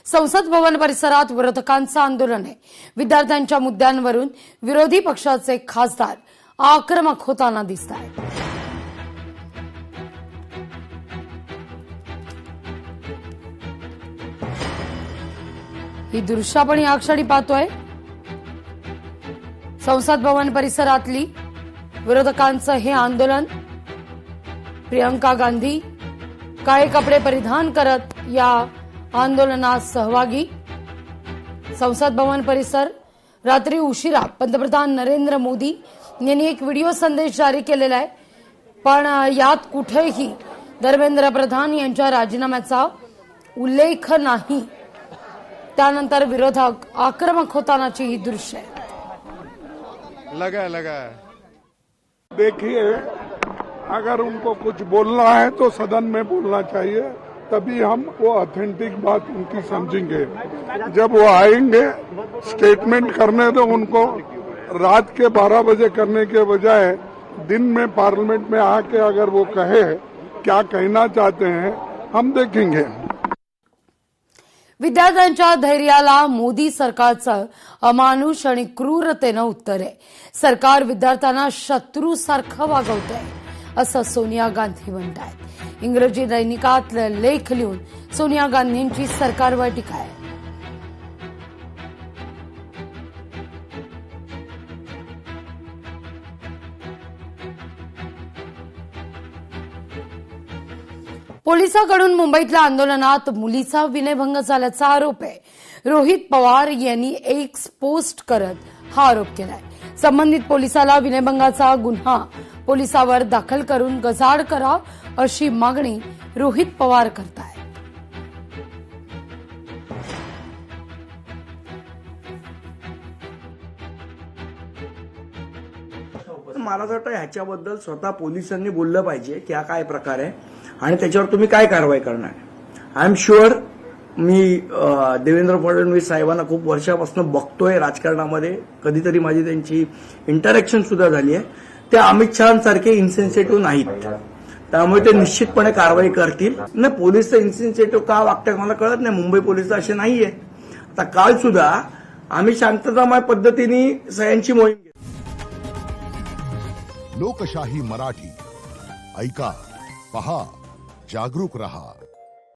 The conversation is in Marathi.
संसद भवन परिसरात विरोधकांचं आंदोलन आहे। विद्यार्थ्यांच्या मुद्द्यांवरून विरोधी पक्षाचे खासदार आक्रमक होताना दिसतात। ही दृश्य आपण या क्षणी पाहतोय। संसद भवन परिसरातली विरोधकांचं हे आंदोलन। प्रियंका गांधी काळे कपडे परिधान करत या आंदोलनात सहभागी। संसद भवन परिसर रात्री उशिरा पंतप्रधान नरेंद्र मोदी यांनी एक व्हिडिओ संदेश जारी केलेला आहे, पण यात कुठेही धर्मेंद्र प्रधान यांच्या राजीनाम्याचा उल्लेख नाही। त्यानंतर विरोधक आक्रमक होतानाची ही दृश्य आहे। लगा देखिए, अगर उनको कुछ बोलना है तो सदन में बोलना चाहिए, तभी हम वो ऑथेंटिक बात उनकी समझेंगे। जब वो आएंगे स्टेटमेंट करने दो उनको। रात के 12 बजे करने के बजाय दिन में पार्लियामेंट में आके अगर वो कहे क्या कहना चाहते हैं हम देखेंगे। विद्यार्थ्यांच्या धैर्याला मोदी सरकारचं अमानुष आणि क्रूरतेनं उत्तर आहे। सरकार विद्यार्थ्यांना शत्रूसारखं वागवतंय असं सोनिया गांधी म्हणतात। इंग्रजी दैनिकात लेख लिहून सोनिया गांधींची सरकारवर टीका आहे। पोलिसांकडून मुंबईतल्या आंदोलनात मुलीचा विनयभंग झाल्याचा आरोप आहे। रोहित पवार यांनी एक पोस्ट करत हा आरोप केलाय। संबंधित पोलिसाला विनयभंगाचा गुन्हा पोलिसावर दाखल करून गजाआड करा अशी मागणी रोहित पवार करतायत। मला असं वाटतं ह्याच्याबद्दल स्वतः पोलिसांनी बोललं पाहिजे की हा काय प्रकार आहे आणि त्याच्यावर तुम्ही काय कारवाई करणार। आय एम शुअर मी देवेंद्र फडणवीस साहेबांना खूप वर्षापासून बघतोय राजकारणामध्ये, कधीतरी माझी त्यांची इंटरॅक्शन सुद्धा झाली आहे। ते अमित शहांसारखे इन्सेन्सिटिव्ह नाहीत, त्यामुळे ते निश्चितपणे कारवाई करतील। नाही, पोलीस तर इन्सेन्सिटिव्ह का वागतात मला कळत नाही। मुंबई पोलीस असे नाहीये। आता काल सुद्धा आम्ही शांततामय पद्धतीने सह्यांची मोहीम घेतली। लोकशाही मराठी ऐका, पहा, जागरूक रहा।